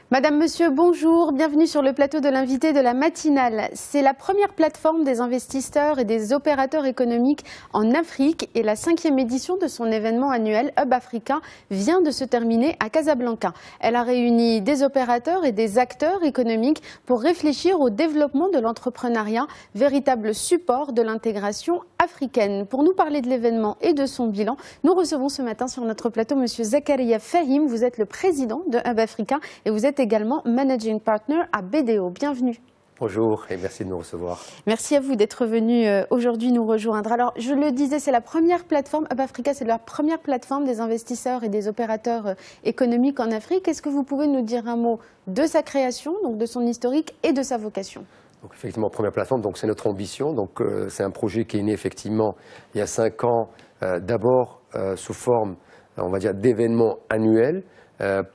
Madame, Monsieur, bonjour, bienvenue sur le plateau de l'invité de la matinale. C'est la première plateforme des investisseurs et des opérateurs économiques en Afrique et la 5e édition de son événement annuel Hub Africa vient de se terminer à Casablanca. Elle a réuni des opérateurs et des acteurs économiques pour réfléchir au développement de l'entrepreneuriat, véritable support de l'intégration africaine. Pour nous parler de l'événement et de son bilan, nous recevons ce matin sur notre plateau Monsieur Zakaria Fahim. Vous êtes le président de Hub Africa et vous êtes également Managing Partner à BDO. Bienvenue. Bonjour et merci de nous recevoir. Merci à vous d'être venu aujourd'hui nous rejoindre. Alors, je le disais, c'est la première plateforme, Hub Africa, c'est la première plateforme des investisseurs et des opérateurs économiques en Afrique. Est-ce que vous pouvez nous dire un mot de sa création, donc de son historique et de sa vocation ? Donc effectivement, première plateforme, donc c'est notre ambition. Donc c'est un projet qui est né effectivement il y a 5 ans, d'abord sous forme, on va dire, d'événements annuels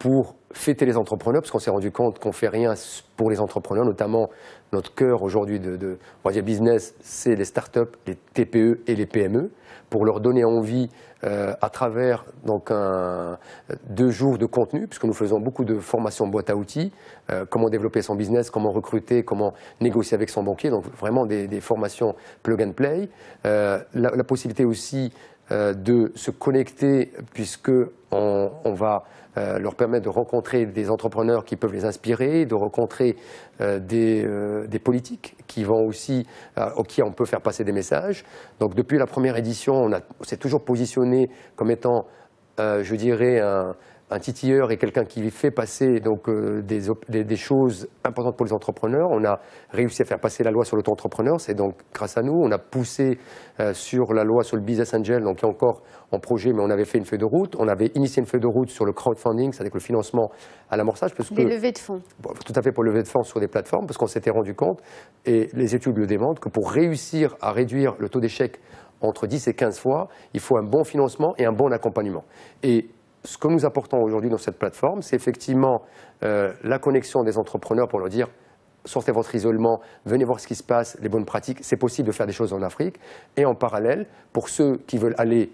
pour fêter les entrepreneurs, parce qu'on s'est rendu compte qu'on ne fait rien pour les entrepreneurs, notamment notre cœur aujourd'hui on va dire business, c'est les startups, les TPE et les PME, pour leur donner envie à travers donc 2 jours de contenu, puisque nous faisons beaucoup de formations boîte à outils, comment développer son business, comment recruter, comment négocier avec son banquier, donc vraiment des formations plug and play, la possibilité aussi de se connecter, puisque on va leur permettre de rencontrer des entrepreneurs qui peuvent les inspirer, de rencontrer des politiques qui vont aussi, auxquels on peut faire passer des messages. Donc depuis la première édition, on s'est toujours positionné comme étant, je dirais, un titilleur et quelqu'un qui fait passer donc, des choses importantes pour les entrepreneurs. On a réussi à faire passer la loi sur l'auto-entrepreneur, c'est donc grâce à nous. On a poussé sur la loi sur le Business Angel, donc il y a encore en projet, mais on avait fait une feuille de route. On avait initié une feuille de route sur le crowdfunding, c'est-à-dire le financement à l'amorçage. Des levées de fonds. Tout à fait, pour lever de fonds sur des plateformes, parce qu'on s'était rendu compte, et les études le démontrent, que pour réussir à réduire le taux d'échec entre 10 et 15 fois, il faut un bon financement et un bon accompagnement. Et ce que nous apportons aujourd'hui dans cette plateforme, c'est effectivement la connexion des entrepreneurs pour leur dire sortez votre isolement, venez voir ce qui se passe, les bonnes pratiques, c'est possible de faire des choses en Afrique. Et en parallèle, pour ceux qui veulent aller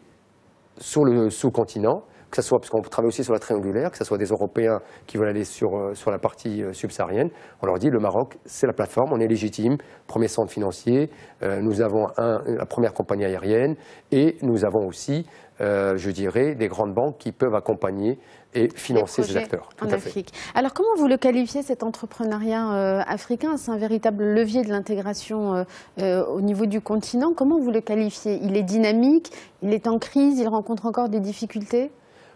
sur le sous-continent, que ce soit, parce qu'on travaille aussi sur la triangulaire, que ce soit des Européens qui veulent aller sur la partie subsaharienne, on leur dit le Maroc, c'est la plateforme, on est légitime, premier centre financier, nous avons la première compagnie aérienne et nous avons aussi, je dirais, des grandes banques qui peuvent accompagner et financer ces acteurs. En Afrique. Alors comment vous le qualifiez, cet entrepreneuriat africain? C'est un véritable levier de l'intégration au niveau du continent. Comment vous le qualifiez? Il est dynamique, il est en crise, il rencontre encore des difficultés?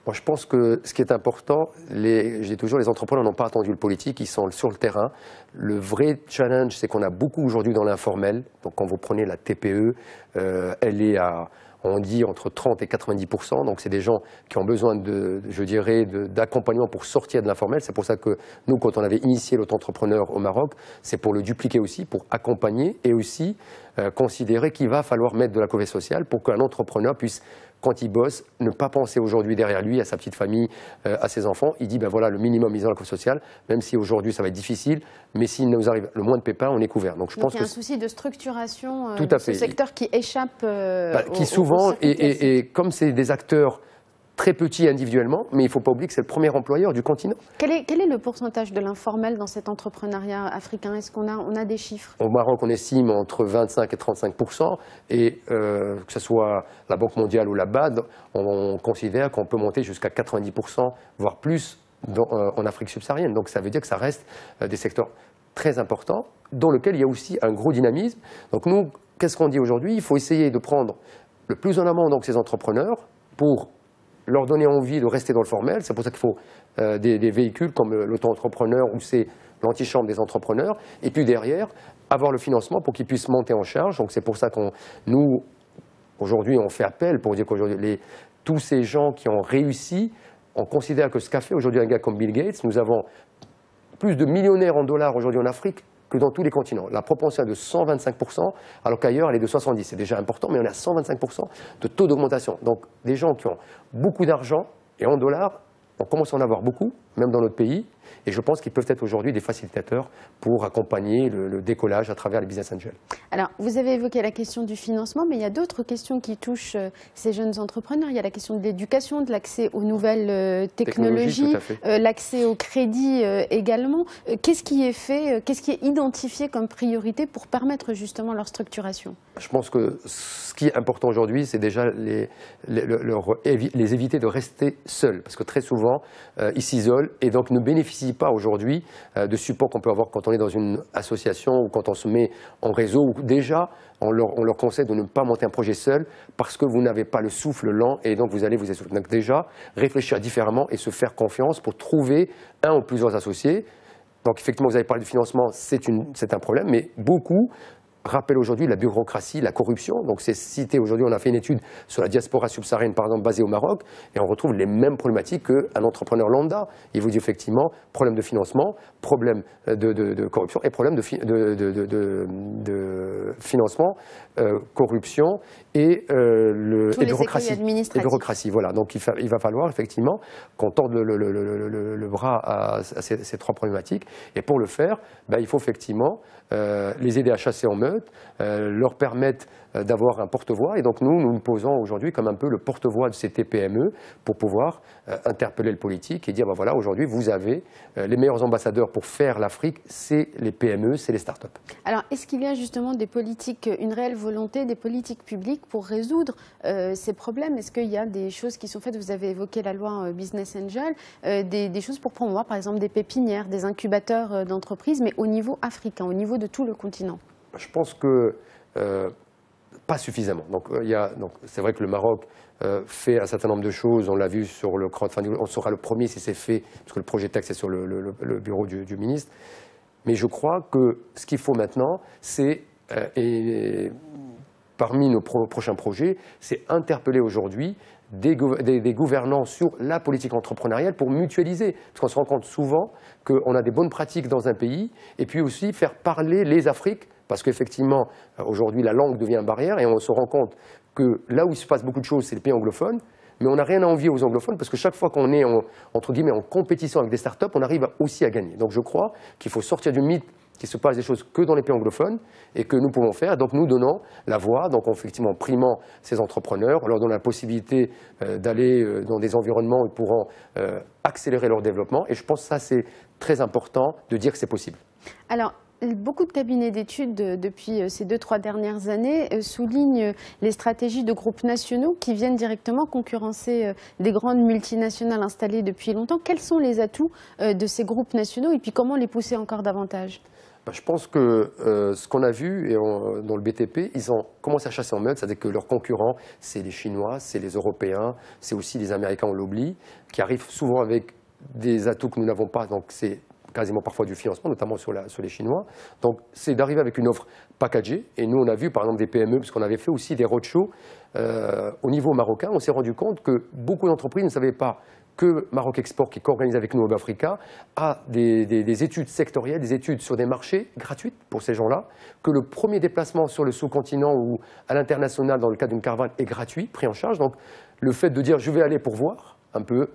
Bon, je pense que ce qui est important, je dis toujours, les entrepreneurs n'ont pas attendu le politique, ils sont sur le terrain. Le vrai challenge, c'est qu'on a beaucoup aujourd'hui dans l'informel. Donc quand vous prenez la TPE, elle est à, on dit, entre 30 et 90%. Donc c'est des gens qui ont besoin je dirais, d'accompagnement pour sortir de l'informel. C'est pour ça que nous, quand on avait initié l'auto-entrepreneur au Maroc, c'est pour le dupliquer aussi, pour accompagner et aussi considérer qu'il va falloir mettre de la cohésion sociale pour qu'un entrepreneur puisse, quand il bosse, ne pas penser aujourd'hui derrière lui à sa petite famille, à ses enfants. Il dit, ben voilà, le minimum, ils ont la cohésion sociale, même si aujourd'hui ça va être difficile, mais s'il nous arrive le moins de pépins, on est couvert. Donc, je pense il y a un souci de structuration tout à de ce secteur qui échappe qui souvent, et comme c'est des acteurs très petits individuellement, mais il ne faut pas oublier que c'est le premier employeur du continent. Quel est le pourcentage de l'informel dans cet entrepreneuriat africain? Est-ce qu'on a des chiffres? Au Maroc, on estime entre 25 et 35%, et que ce soit la Banque mondiale ou la BAD, on considère qu'on peut monter jusqu'à 90%, voire plus, en Afrique subsaharienne. Donc ça veut dire que ça reste des secteurs très importants, dans lesquels il y a aussi un gros dynamisme. Donc nous, qu'est-ce qu'on dit aujourd'hui? Il faut essayer de prendre le plus en amont donc, ces entrepreneurs pour leur donner envie de rester dans le formel. C'est pour ça qu'il faut des véhicules comme l'auto-entrepreneur ou c'est l'antichambre des entrepreneurs. Et puis derrière, avoir le financement pour qu'ils puissent monter en charge. Donc c'est pour ça nous, aujourd'hui, on fait appel pour dire qu'aujourd'hui, tous ces gens qui ont réussi, on considère que ce qu'a fait aujourd'hui un gars comme Bill Gates, nous avons plus de millionnaires en dollars aujourd'hui en Afrique que dans tous les continents. La proportion est de 125%, alors qu'ailleurs, elle est de 70%. C'est déjà important, mais on est à 125% de taux d'augmentation. Donc, des gens qui ont beaucoup d'argent, et en dollars, on commence à en avoir beaucoup, même dans notre pays. Et je pense qu'ils peuvent être aujourd'hui des facilitateurs pour accompagner le décollage à travers les business angels. Alors, vous avez évoqué la question du financement, mais il y a d'autres questions qui touchent ces jeunes entrepreneurs. Il y a la question de l'éducation, de l'accès aux nouvelles technologies, l'accès au crédit également. Qu'est-ce qui est fait, qu'est-ce qui est identifié comme priorité pour permettre justement leur structuration? Je pense que ce qui est important aujourd'hui, c'est déjà les éviter de rester seuls, parce que très souvent, ils s'isolent et donc ne bénéficient pas aujourd'hui de support qu'on peut avoir quand on est dans une association ou quand on se met en réseau. Où déjà, on leur conseille de ne pas monter un projet seul parce que vous n'avez pas le souffle lent et donc vous allez vous essouffler. Donc déjà, réfléchir différemment et se faire confiance pour trouver un ou plusieurs associés. Donc effectivement, vous avez parlé du financement, c'est un problème, mais beaucoup rappelle aujourd'hui la bureaucratie, la corruption. Donc c'est cité aujourd'hui, on a fait une étude sur la diaspora subsaharienne, par exemple, basée au Maroc, et on retrouve les mêmes problématiques qu'un entrepreneur lambda. Il vous dit effectivement, problème de financement, problème de corruption et problème de financement, corruption et bureaucratie. Et bureaucratie, voilà. Donc il va falloir effectivement qu'on torde le bras à ces trois problématiques. Et pour le faire, il faut effectivement les aider à chasser en meute, leur permettre d'avoir un porte-voix. Et donc nous posons aujourd'hui comme un peu le porte-voix de ces TPME pour pouvoir interpeller le politique et dire, voilà, aujourd'hui, vous avez les meilleurs ambassadeurs pour faire l'Afrique, c'est les PME, c'est les start-up. Alors, est-ce qu'il y a justement des politiques, une réelle volonté, des politiques publiques pour résoudre ces problèmes? Est-ce qu'il y a des choses qui sont faites? Vous avez évoqué la loi Business Angel, des choses pour promouvoir, par exemple, des pépinières, des incubateurs d'entreprises, mais au niveau africain, au niveau de tout le continent? Je pense que pas suffisamment. Donc c'est vrai que le Maroc fait un certain nombre de choses. On l'a vu sur le crowdfunding. On sera le premier si c'est fait, parce que le projet de texte est sur le bureau du ministre. Mais je crois que ce qu'il faut maintenant, c'est, et parmi nos prochains projets, c'est interpeller aujourd'hui des gouvernants sur la politique entrepreneuriale pour mutualiser. Parce qu'on se rend compte souvent qu'on a des bonnes pratiques dans un pays, et puis aussi faire parler les Afriques. Parce qu'effectivement, aujourd'hui, la langue devient une barrière et on se rend compte que là où il se passe beaucoup de choses, c'est les pays anglophones. Mais on n'a rien à envier aux anglophones parce que chaque fois qu'on est, entre guillemets, en compétition avec des startups, on arrive aussi à gagner. Donc je crois qu'il faut sortir du mythe qu'il se passe des choses que dans les pays anglophones et que nous pouvons faire. Donc nous donnons la voix, donc effectivement primant ces entrepreneurs, on leur donne la possibilité d'aller dans des environnements où ils pourront accélérer leur développement. Et je pense que ça, c'est très important de dire que c'est possible. Alors, beaucoup de cabinets d'études, depuis ces 2-3 dernières années, soulignent les stratégies de groupes nationaux qui viennent directement concurrencer des grandes multinationales installées depuis longtemps. Quels sont les atouts de ces groupes nationaux et puis comment les pousser encore davantage? Je pense que ce qu'on a vu dans le BTP, ils ont commencé à chasser en meute, c'est-à-dire que leurs concurrents, c'est les Chinois, c'est les Européens, c'est aussi les Américains, on l'oublie, qui arrivent souvent avec des atouts que nous n'avons pas, donc c'est quasiment parfois du financement, notamment sur les Chinois. Donc c'est d'arriver avec une offre packagée. Et nous, on a vu par exemple des PME, parce qu'on avait fait aussi des roadshows au niveau marocain. On s'est rendu compte que beaucoup d'entreprises ne savaient pas que Maroc Export, qui co-organise avec nous au Africa, a des études sectorielles, des études sur des marchés gratuites pour ces gens-là, que le premier déplacement sur le sous-continent ou à l'international dans le cadre d'une caravane est gratuit, pris en charge. Donc le fait de dire je vais aller pour voir un peu,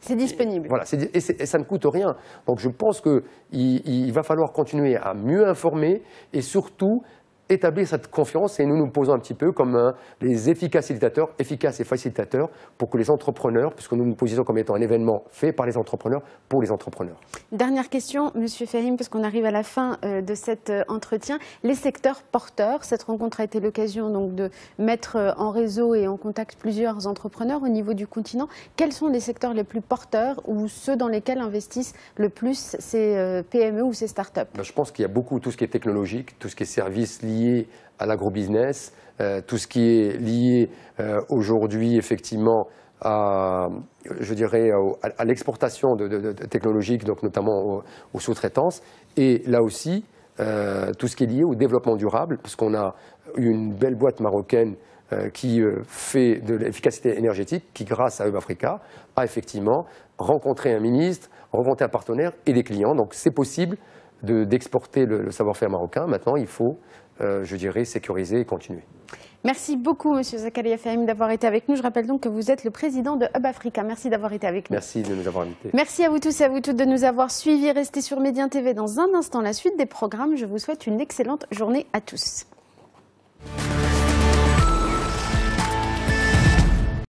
c'est disponible. Voilà, et ça ne coûte rien. Donc je pense qu'il va falloir continuer à mieux informer et surtout établir cette confiance et nous posons un petit peu comme les efficaces et facilitateurs pour que les entrepreneurs, puisque nous nous positionnons comme étant un événement fait par les entrepreneurs pour les entrepreneurs. Dernière question, Monsieur Fahim, parce qu'on arrive à la fin de cet entretien. Les secteurs porteurs, cette rencontre a été l'occasion donc de mettre en réseau et en contact plusieurs entrepreneurs au niveau du continent. Quels sont les secteurs les plus porteurs ou ceux dans lesquels investissent le plus ces PME ou ces startups? Je pense qu'il y a beaucoup, tout ce qui est technologique, tout ce qui est services liés à l'agrobusiness, tout ce qui est lié aujourd'hui effectivement à l'exportation de technologiques, donc notamment aux sous-traitances, et là aussi tout ce qui est lié au développement durable, parce qu'on a une belle boîte marocaine qui fait de l'efficacité énergétique, qui grâce à Hub Africa a effectivement rencontré un ministre, rencontré un partenaire et des clients. Donc c'est possible d'exporter le savoir-faire marocain. Maintenant, il faut, je dirais, sécuriser et continuer. Merci beaucoup, Monsieur Zakaria Fahim, d'avoir été avec nous. Je rappelle donc que vous êtes le président de Hub Africa. Merci d'avoir été avec nous. Merci de nous avoir invités. Merci à vous tous et à vous toutes de nous avoir suivis. Restez sur Médien TV dans un instant. La suite des programmes. Je vous souhaite une excellente journée à tous.